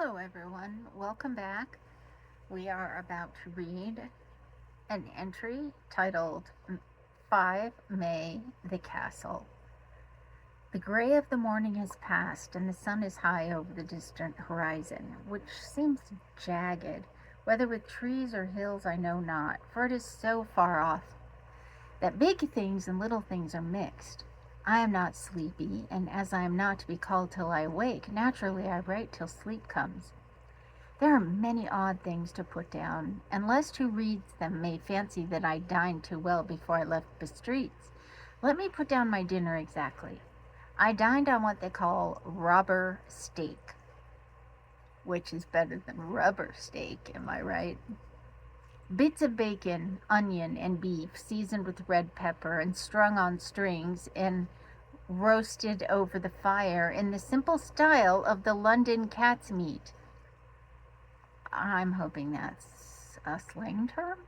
Hello, everyone. Welcome back. We are about to read an entry titled 5 May the Castle. The gray of the morning has passed, and the sun is high over the distant horizon, which seems jagged. Whether with trees or hills, I know not, for it is so far off that big things and little things are mixed. I am not sleepy, and as I am not to be called till I awake, naturally I write till sleep comes. There are many odd things to put down, and lest who reads them may fancy that I dined too well before I left the streets, let me put down my dinner exactly. I dined on what they call robber steak, which is better than rubber steak, am I right? Bits of bacon, onion, and beef seasoned with red pepper and strung on strings and roasted over the fire in the simple style of the London cat's meat. I'm hoping that's a slang term.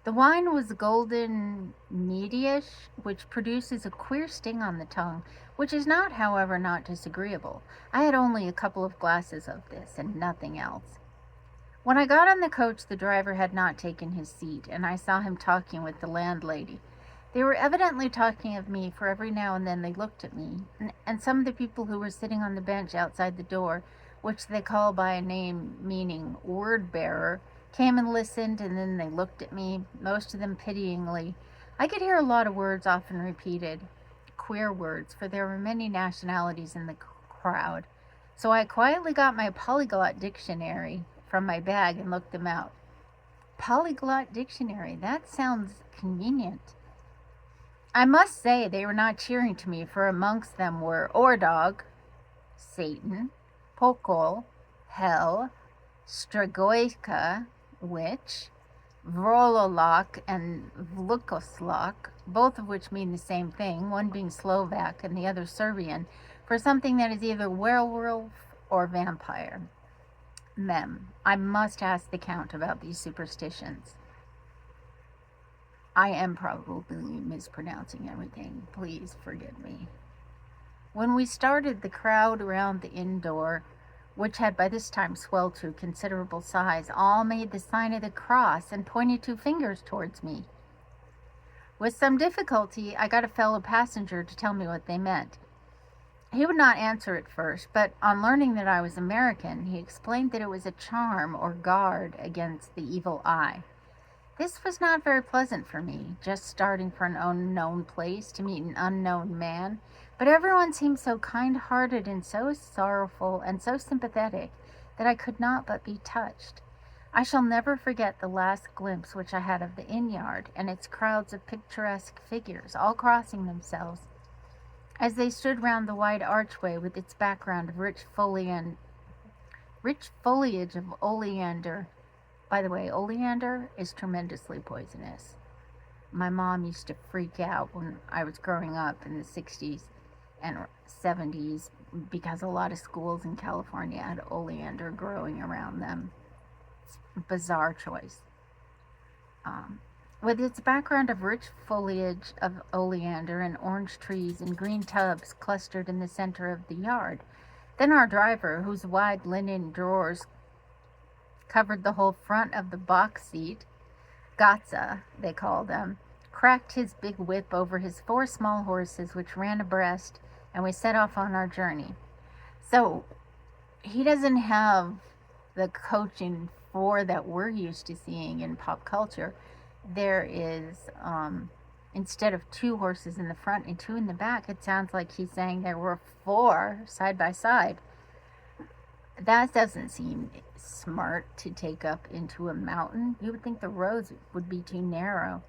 The wine was golden meadyish, which produces a queer sting on the tongue, which is not, however, not disagreeable. I had only a couple of glasses of this, and nothing else. When I got on the coach, the driver had not taken his seat, and I saw him talking with the landlady. They were evidently talking of me, for every now and then they looked at me, and some of the people who were sitting on the bench outside the door, which they call by a name meaning word bearer, came and listened, and then they looked at me, most of them pityingly. I could hear a lot of words often repeated, queer words, for there were many nationalities in the crowd. So I quietly got my polyglot dictionary from my bag and looked them out. Polyglot dictionary, that sounds convenient. I must say they were not cheering to me, for amongst them were Ordog, Satan, Pokol, Hell, Stragoica, witch, Vrololok, and Vlukoslok, both of which mean the same thing, one being Slovak and the other Serbian, for something that is either werewolf or vampire. Mem, I must ask the Count about these superstitions. I am probably mispronouncing everything. Please forgive me. When we started, the crowd around the inn door, which had by this time swelled to a considerable size, all made the sign of the cross and pointed two fingers towards me. With some difficulty, I got a fellow passenger to tell me what they meant. He would not answer at first, but on learning that I was American, he explained that it was a charm or guard against the evil eye. This was not very pleasant for me, just starting for an unknown place to meet an unknown man, but everyone seemed so kind-hearted and so sorrowful and so sympathetic that I could not but be touched. I shall never forget the last glimpse which I had of the inn-yard and its crowds of picturesque figures, all crossing themselves, as they stood round the wide archway with its background of rich foliage of oleander. By the way, oleander is tremendously poisonous. My mom used to freak out when I was growing up in the 60s and 70s because a lot of schools in California had oleander growing around them. Bizarre choice. With its background of rich foliage of oleander and orange trees and green tubs clustered in the center of the yard. Then our driver, whose wide linen drawers covered the whole front of the box seat, Gatsa, they call them, cracked his big whip over his 4 small horses, which ran abreast, and we set off on our journey. So he doesn't have the coaching 4 that we're used to seeing in pop culture. There is, instead of 2 horses in the front and 2 in the back, it sounds like he's saying there were 4 side by side. That doesn't seem smart to take up into a mountain. You would think the roads would be too narrow.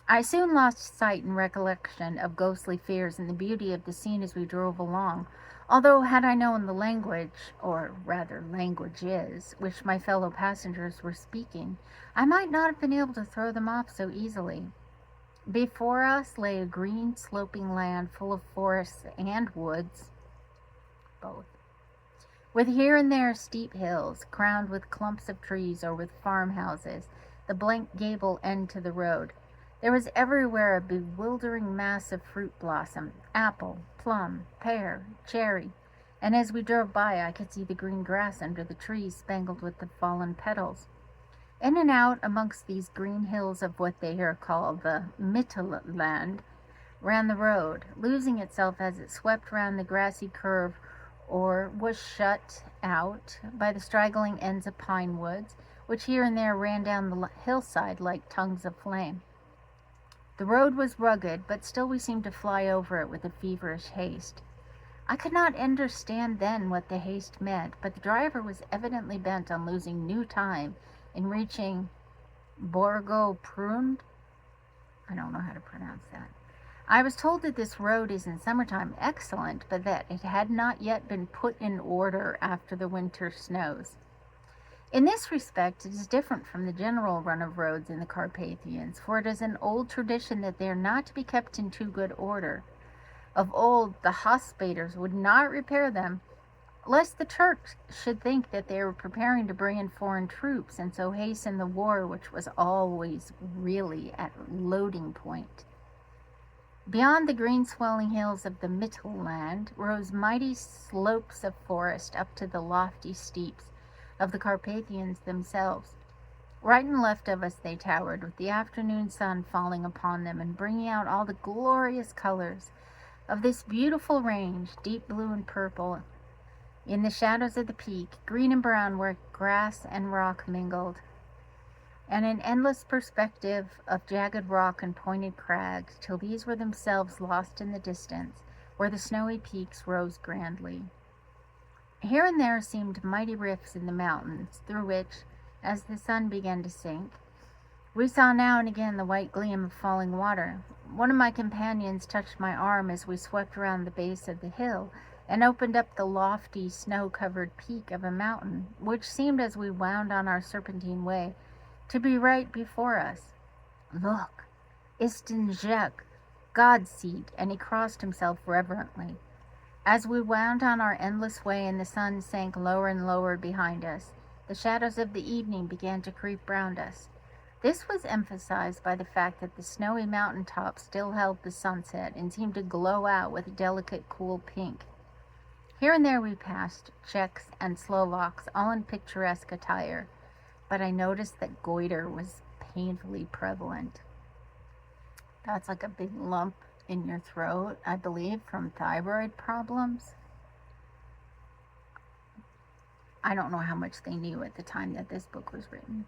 I soon lost sight and recollection of ghostly fears and the beauty of the scene as we drove along, although had I known the language, or rather languages, which my fellow passengers were speaking, I might not have been able to throw them off so easily. Before us lay a green sloping land full of forests and woods, both, with here and there steep hills, crowned with clumps of trees or with farmhouses, the blank gable end to the road. There was everywhere a bewildering mass of fruit blossom, apple, plum, pear, cherry, and as we drove by I could see the green grass under the trees spangled with the fallen petals. In and out amongst these green hills of what they here call the Mittelland ran the road, losing itself as it swept round the grassy curve or was shut out by the straggling ends of pine woods, which here and there ran down the hillside like tongues of flame. The road was rugged, but still we seemed to fly over it with a feverish haste. I could not understand then what the haste meant, but the driver was evidently bent on losing no time in reaching Borgo Prund. I don't know how to pronounce that. I was told that this road is in summertime excellent, but that it had not yet been put in order after the winter snows. In this respect, it is different from the general run of roads in the Carpathians, for it is an old tradition that they are not to be kept in too good order. Of old, the hospitallers would not repair them, lest the Turks should think that they were preparing to bring in foreign troops, and so hasten the war which was always really at loading point. Beyond the green swelling hills of the Mittelland rose mighty slopes of forest up to the lofty steeps of the Carpathians themselves. Right and left of us they towered, with the afternoon sun falling upon them and bringing out all the glorious colors of this beautiful range, deep blue and purple, in the shadows of the peak, green and brown where grass and rock mingled, and an endless perspective of jagged rock and pointed crags, till these were themselves lost in the distance, where the snowy peaks rose grandly. Here and there seemed mighty rifts in the mountains, through which, as the sun began to sink, we saw now and again the white gleam of falling water. One of my companions touched my arm as we swept around the base of the hill, and opened up the lofty, snow-covered peak of a mountain, which seemed, as we wound on our serpentine way, to be right before us. "Look, Istin Jek, God's seat," and he crossed himself reverently. As we wound on our endless way and the sun sank lower and lower behind us, the shadows of the evening began to creep round us. This was emphasized by the fact that the snowy mountain tops still held the sunset and seemed to glow out with a delicate, cool pink. Here and there we passed Czechs and Slovaks, all in picturesque attire, but I noticed that goiter was painfully prevalent. That's like a big lump in your throat, I believe, from thyroid problems. I don't know how much they knew at the time that this book was written.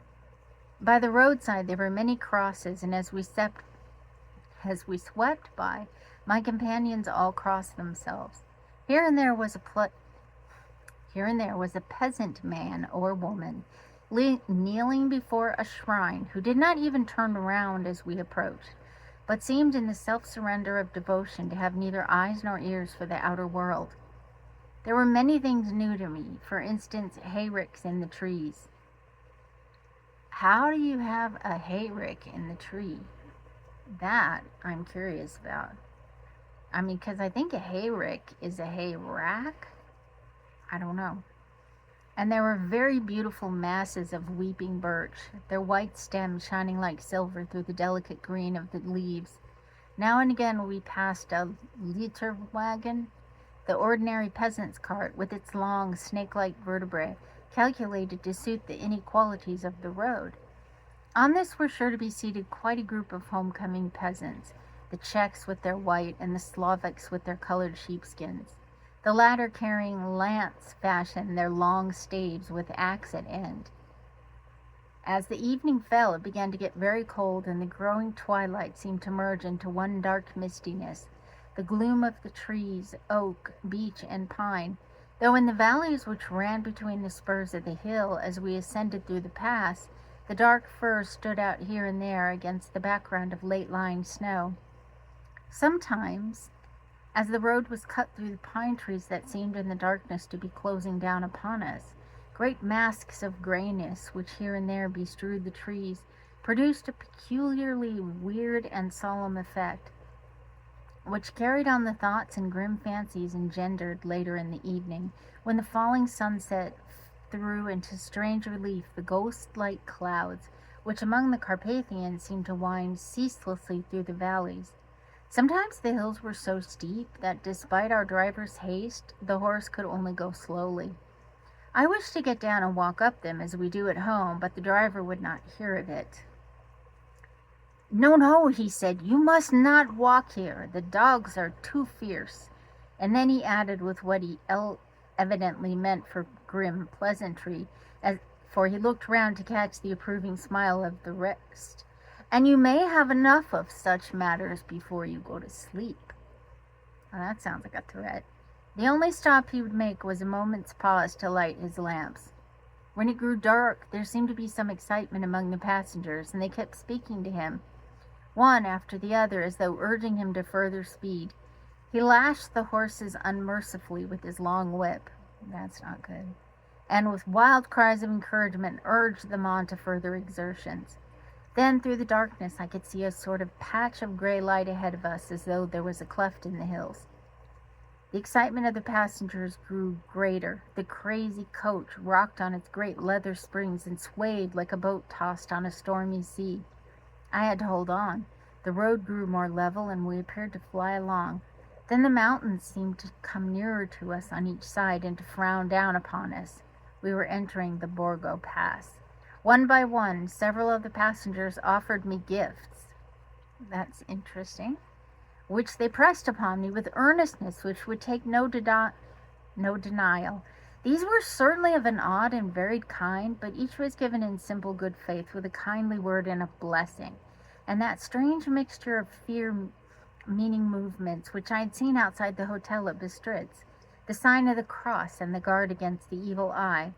By the roadside there were many crosses, and as we swept by, my companions all crossed themselves. Here and there was a peasant man or woman kneeling before a shrine, who did not even turn round as we approached, but seemed in the self-surrender of devotion to have neither eyes nor ears for the outer world. There were many things new to me, for instance, hayricks in the trees. How do you have a hayrick in the tree? That I'm curious about. I mean, because I think a hayrick is a hay rack. I don't know. And there were very beautiful masses of weeping birch, their white stems shining like silver through the delicate green of the leaves. Now and again we passed a litter wagon, the ordinary peasant's cart with its long, snake-like vertebrae, calculated to suit the inequalities of the road. On this were sure to be seated quite a group of homecoming peasants, the Czechs with their white and the Slovaks with their colored sheepskins, the latter carrying lance fashion their long staves with axe at end. As the evening fell, it began to get very cold, and the growing twilight seemed to merge into one dark mistiness, the gloom of the trees, oak, beech, and pine, though in the valleys which ran between the spurs of the hill as we ascended through the pass, the dark firs stood out here and there against the background of late-lying snow. Sometimes, as the road was cut through the pine trees that seemed in the darkness to be closing down upon us, great masks of grayness, which here and there bestrewed the trees, produced a peculiarly weird and solemn effect, which carried on the thoughts and grim fancies engendered later in the evening, when the falling sunset threw into strange relief the ghost-like clouds which among the Carpathians seemed to wind ceaselessly through the valleys. Sometimes the hills were so steep that despite our driver's haste, the horse could only go slowly. I wished to get down and walk up them as we do at home, but the driver would not hear of it. "No, no," he said, "you must not walk here. The dogs are too fierce." And then he added with what he evidently meant for grim pleasantry, for he looked round to catch the approving smile of the rest, "and you may have enough of such matters before you go to sleep." Well, that sounds like a threat. The only stop he would make was a moment's pause to light his lamps. When it grew dark, there seemed to be some excitement among the passengers, and they kept speaking to him, one after the other, as though urging him to further speed. He lashed the horses unmercifully with his long whip. That's not good. And with wild cries of encouragement urged them on to further exertions. Then through the darkness I could see a sort of patch of gray light ahead of us, as though there was a cleft in the hills. The excitement of the passengers grew greater. The crazy coach rocked on its great leather springs and swayed like a boat tossed on a stormy sea. I had to hold on. The road grew more level, and we appeared to fly along. Then the mountains seemed to come nearer to us on each side and to frown down upon us. We were entering the Borgo Pass. One by one, several of the passengers offered me gifts. That's interesting. Which they pressed upon me with earnestness which would take no denial. These were certainly of an odd and varied kind, but each was given in simple good faith with a kindly word and a blessing, and that strange mixture of fear-meaning movements which I had seen outside the hotel at Bistritz, the sign of the cross and the guard against the evil eye.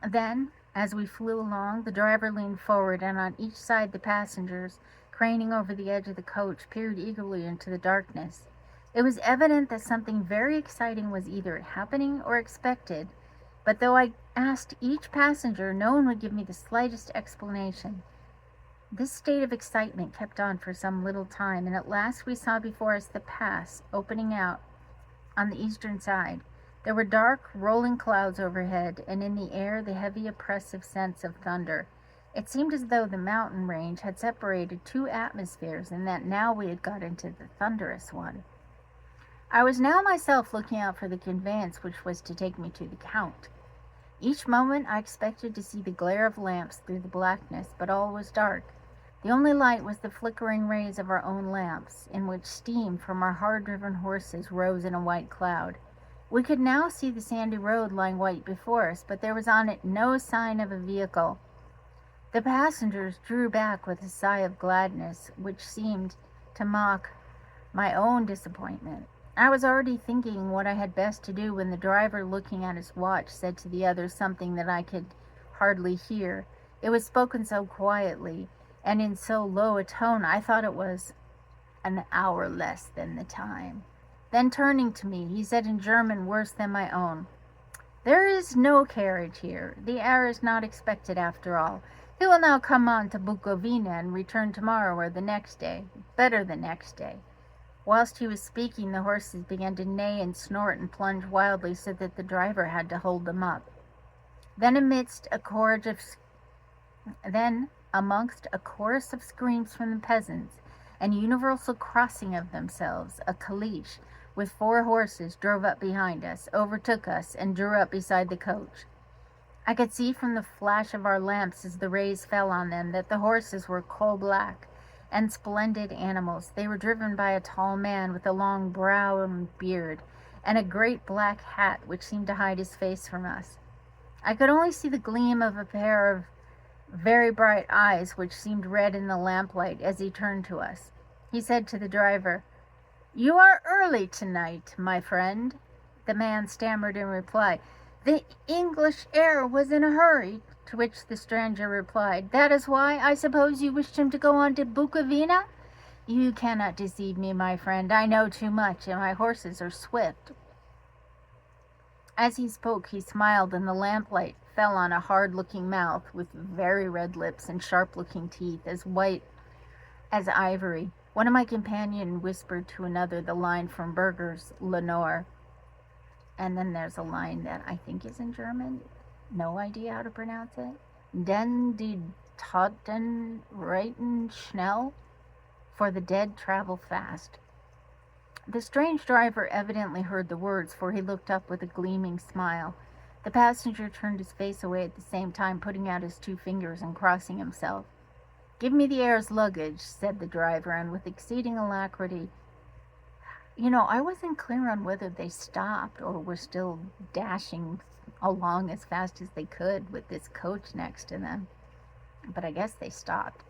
Then, as we flew along, the driver leaned forward, and on each side the passengers, craning over the edge of the coach, peered eagerly into the darkness. It was evident that something very exciting was either happening or expected, but though I asked each passenger, no one would give me the slightest explanation. This state of excitement kept on for some little time, and at last we saw before us the pass opening out on the eastern side. There were dark, rolling clouds overhead, and in the air the heavy, oppressive sense of thunder. It seemed as though the mountain range had separated two atmospheres, and that now we had got into the thunderous one. I was now myself looking out for the conveyance which was to take me to the Count. Each moment I expected to see the glare of lamps through the blackness, but all was dark. The only light was the flickering rays of our own lamps, in which steam from our hard-driven horses rose in a white cloud. We could now see the sandy road lying white before us, but there was on it no sign of a vehicle. The passengers drew back with a sigh of gladness, which seemed to mock my own disappointment. I was already thinking what I had best to do when the driver, looking at his watch, said to the others something that I could hardly hear. It was spoken so quietly, and in so low a tone, I thought it was an hour less than the time. Then turning to me, he said in German worse than my own, "There is no carriage here. The heir is not expected after all. He will now come on to Bukovina and return tomorrow or the next day. Better the next day." Whilst he was speaking, the horses began to neigh and snort and plunge wildly, so that the driver had to hold them up. Then amongst a chorus of screams from the peasants, and universal crossing of themselves, a caleche with 4 horses drove up behind us, overtook us, and drew up beside the coach. I could see from the flash of our lamps as the rays fell on them that the horses were coal-black and splendid animals. They were driven by a tall man with a long brown beard and a great black hat which seemed to hide his face from us. I could only see the gleam of a pair of very bright eyes which seemed red in the lamplight as he turned to us. He said to the driver, "You are early tonight, my friend." The man stammered in reply, "The English heir was in a hurry," to which the stranger replied, "That is why, I suppose, you wished him to go on to Bukovina? You cannot deceive me, my friend. I know too much, and my horses are swift." As he spoke, he smiled, and the lamplight fell on a hard-looking mouth with very red lips and sharp-looking teeth, as white as ivory. One of my companions whispered to another the line from Berger's Lenore. And then there's a line that I think is in German. No idea how to pronounce it. "Den die Toten reiten schnell." for the dead travel fast. The strange driver evidently heard the words, for he looked up with a gleaming smile. The passenger turned his face away at the same time, putting out his 2 fingers and crossing himself. "Give me the heir's luggage," said the driver, and with exceeding alacrity. I wasn't clear on whether they stopped or were still dashing along as fast as they could with this coach next to them. But I guess they stopped.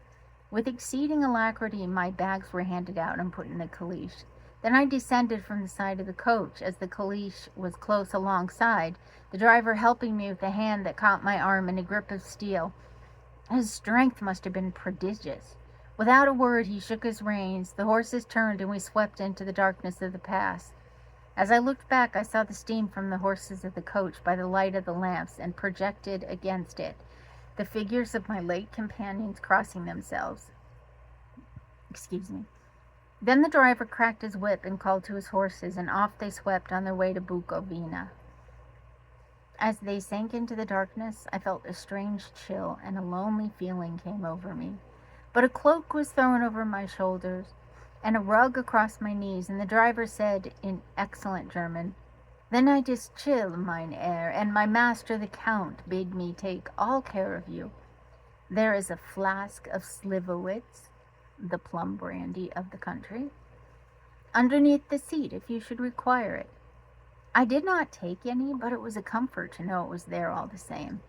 With exceeding alacrity, my bags were handed out and put in the caliche. Then I descended from the side of the coach. As the caliche was close alongside, the driver helping me with a hand that caught my arm in a grip of steel. His strength must have been prodigious. Without a word, he shook his reins, the horses turned, and we swept into the darkness of the pass. As I looked back, I saw the steam from the horses of the coach by the light of the lamps, and projected against it the figures of my late companions crossing themselves. Then the driver cracked his whip and called to his horses, and off they swept on their way to Bukovina. As they sank into the darkness, I felt a strange chill, and a lonely feeling came over me. But a cloak was thrown over my shoulders, and a rug across my knees, and the driver said in excellent German, "Then I is chill, mine Herr, and my master the Count bade me take all care of you. There is a flask of Slivovitz, the plum brandy of the country, underneath the seat if you should require it." I did not take any, but it was a comfort to know it was there all the same.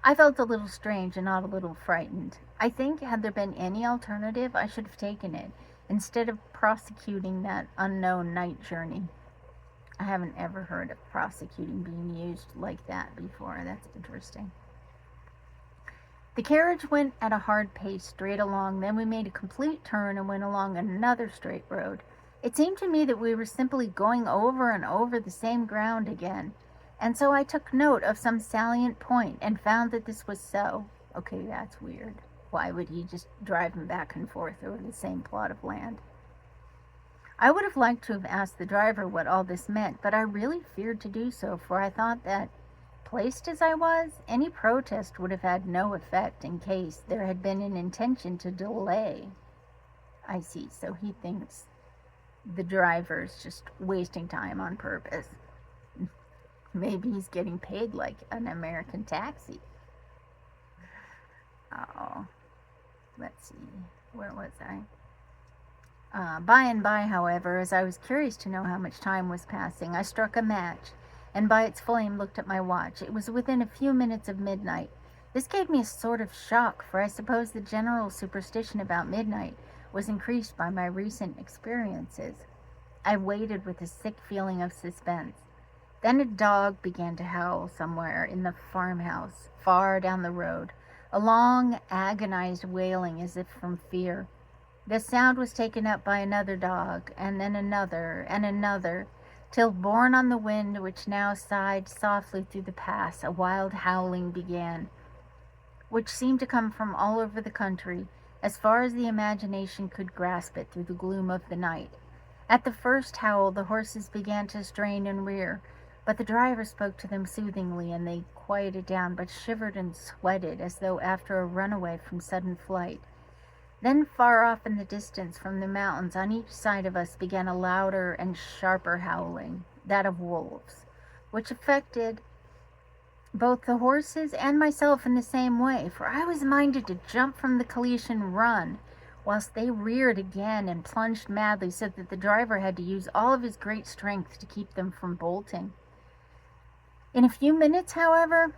I felt a little strange and not a little frightened. I think, had there been any alternative, I should have taken it, instead of prosecuting that unknown night journey. I haven't ever heard of prosecuting being used like that before. That's interesting. The carriage went at a hard pace straight along, then we made a complete turn and went along another straight road. It seemed to me that we were simply going over and over the same ground again, and so I took note of some salient point and found that this was so. Okay, that's weird. Why would he just drive him back and forth over the same plot of land? I would have liked to have asked the driver what all this meant, but I really feared to do so, for I thought that, placed as I was, any protest would have had no effect in case there had been an intention to delay. I see, so he thinks the driver's just wasting time on purpose. Maybe he's getting paid like an American taxi. Let's see, where was I? By and by, however, as I was curious to know how much time was passing, I struck a match, and by its flame looked at my watch. It was within a few minutes of midnight. This gave me a sort of shock, for I suppose the general superstition about midnight was increased by my recent experiences. I waited with a sick feeling of suspense. Then a dog began to howl somewhere in the farmhouse, far down the road, a long, agonized wailing as if from fear. The sound was taken up by another dog, and then another, and another, till, borne on the wind which now sighed softly through the pass, a wild howling began, which seemed to come from all over the country, as far as the imagination could grasp it through the gloom of the night. At the first howl, the horses began to strain and rear, but the driver spoke to them soothingly, and they quieted down, but shivered and sweated as though after a runaway from sudden flight. Then far off in the distance from the mountains on each side of us began a louder and sharper howling, that of wolves, which affected both the horses and myself in the same way, for I was minded to jump from the caliche and run, whilst they reared again and plunged madly, so that the driver had to use all of his great strength to keep them from bolting. In a few minutes, however,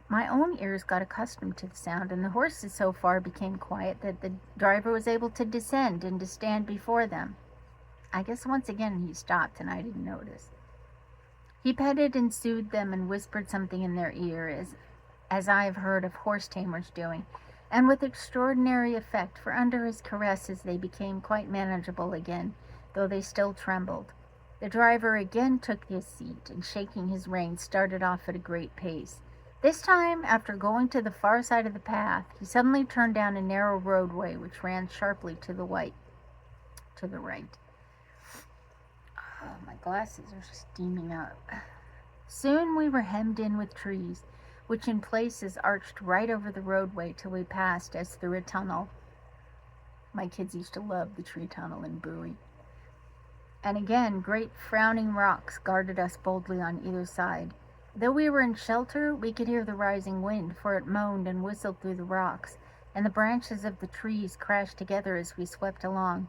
my own ears got accustomed to the sound, and the horses so far became quiet that the driver was able to descend and to stand before them. I guess once again he stopped, and I didn't notice. He petted and soothed them and whispered something in their ear, as I have heard of horse tamers doing, and with extraordinary effect, for under his caresses they became quite manageable again, though they still trembled. The driver again took his seat, and shaking his reins, started off at a great pace. This time, after going to the far side of the path, he suddenly turned down a narrow roadway which ran sharply to the right. Oh, my glasses are steaming up. Soon we were hemmed in with trees. which in places arched right over the roadway till we passed as through a tunnel. My kids used to love the tree tunnel in Bowie. And again, great frowning rocks guarded us boldly on either side. Though we were in shelter, we could hear the rising wind, for it moaned and whistled through the rocks, and the branches of the trees crashed together as we swept along.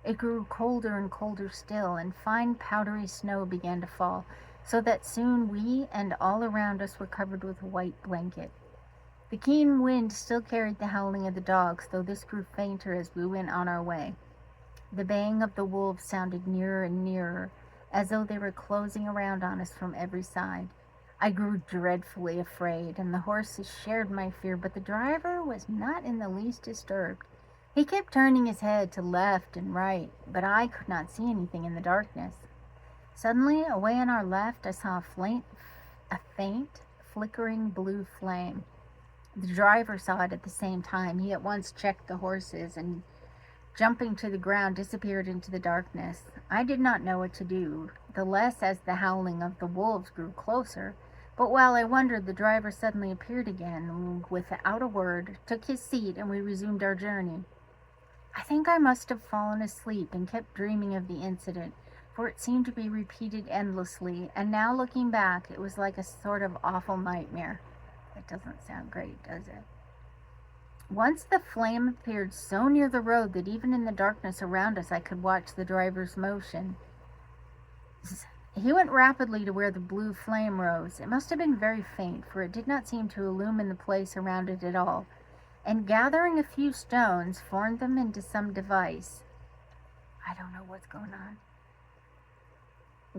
It grew colder and colder still, and fine powdery snow began to fall, so that soon we and all around us were covered with a white blanket. The keen wind still carried the howling of the dogs, though this grew fainter as we went on our way. The baying of the wolves sounded nearer and nearer, as though they were closing around on us from every side. I grew dreadfully afraid, and the horses shared my fear, but the driver was not in the least disturbed. He kept turning his head to left and right, but I could not see anything in the darkness. Suddenly, away on our left, I saw a faint, flickering blue flame. The driver saw it at the same time. He at once checked the horses and, jumping to the ground, disappeared into the darkness. I did not know what to do, the less as the howling of the wolves grew closer. But while I wondered, the driver suddenly appeared again, without a word, took his seat, and we resumed our journey. I think I must have fallen asleep and kept dreaming of the incident, for it seemed to be repeated endlessly, and now looking back, it was like a sort of awful nightmare. That doesn't sound great, does it? Once the flame appeared so near the road that even in the darkness around us I could watch the driver's motion. He went rapidly to where the blue flame rose. It must have been very faint, for it did not seem to illumine the place around it at all, and gathering a few stones, formed them into some device. I don't know what's going on.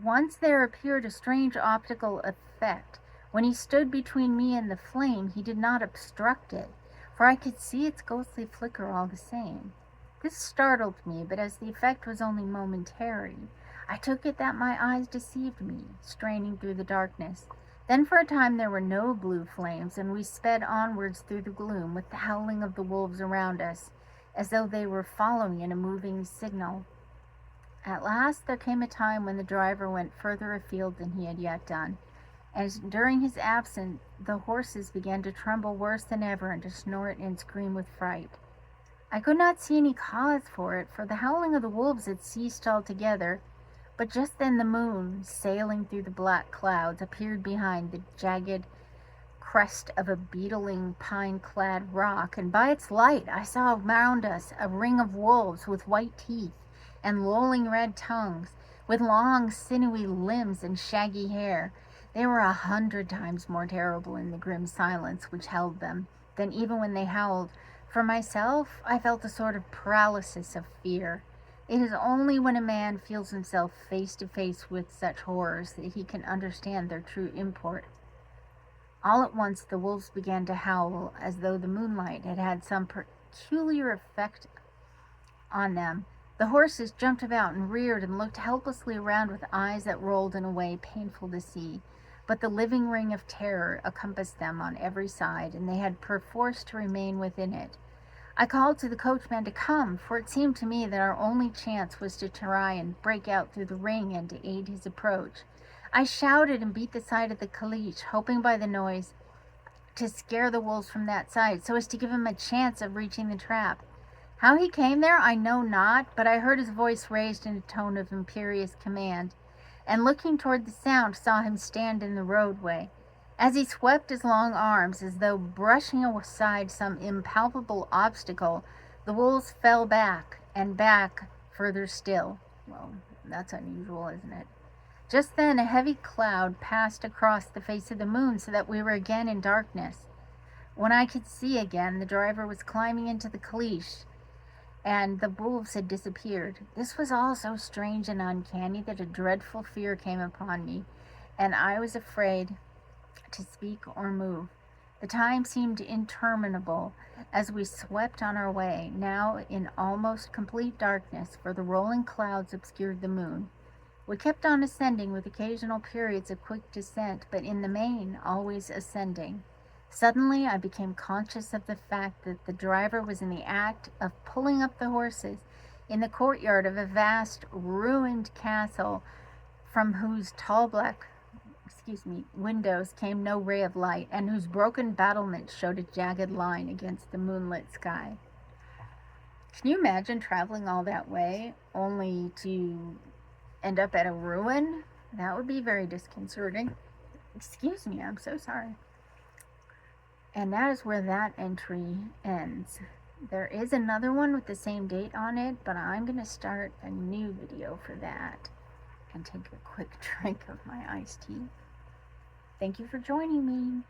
Once there appeared a strange optical effect. When he stood between me and the flame, he did not obstruct it, for I could see its ghostly flicker all the same. This startled me, but as the effect was only momentary, I took it that my eyes deceived me, straining through the darkness. Then for a time there were no blue flames, and we sped onwards through the gloom with the howling of the wolves around us, as though they were following in a moving signal. At last there came a time when the driver went further afield than he had yet done, and during his absence the horses began to tremble worse than ever and to snort and scream with fright. I could not see any cause for it, for the howling of the wolves had ceased altogether, but just then the moon, sailing through the black clouds, appeared behind the jagged crest of a beetling pine-clad rock, and by its light I saw around us a ring of wolves with white teeth and lolling red tongues, with long sinewy limbs and shaggy hair. They were 100 times more terrible in the grim silence which held them than even when they howled. For myself, I felt a sort of paralysis of fear. It is only when a man feels himself face to face with such horrors that he can understand their true import. All at once the wolves began to howl, as though the moonlight had had some peculiar effect on them. The horses jumped about and reared and looked helplessly around with eyes that rolled in a way painful to see. But the living ring of terror encompassed them on every side, and they had perforce to remain within it. I called to the coachman to come, for it seemed to me that our only chance was to try and break out through the ring and to aid his approach. I shouted and beat the side of the caliche, hoping by the noise to scare the wolves from that side, so as to give him a chance of reaching the trap. How he came there I know not, but I heard his voice raised in a tone of imperious command, and looking toward the sound saw him stand in the roadway. As he swept his long arms, as though brushing aside some impalpable obstacle, the wolves fell back, and back further still. Well, that's unusual, isn't it? Just then a heavy cloud passed across the face of the moon, so that we were again in darkness. When I could see again, the driver was climbing into the caliche, and the wolves had disappeared. This was all so strange and uncanny that a dreadful fear came upon me, and I was afraid to speak or move. The time seemed interminable as we swept on our way, now in almost complete darkness, for the rolling clouds obscured the moon. We kept on ascending, with occasional periods of quick descent, but in the main always ascending. Suddenly I became conscious of the fact that the driver was in the act of pulling up the horses in the courtyard of a vast ruined castle, from whose tall black windows came no ray of light, and whose broken battlements showed a jagged line against the moonlit sky. Can you imagine traveling all that way only to end up at a ruin? That would be very disconcerting. Excuse me, I'm so sorry. And that is where that entry ends. There is another one with the same date on it, but I'm going to start a new video for that and take a quick drink of my iced tea. Thank you for joining me.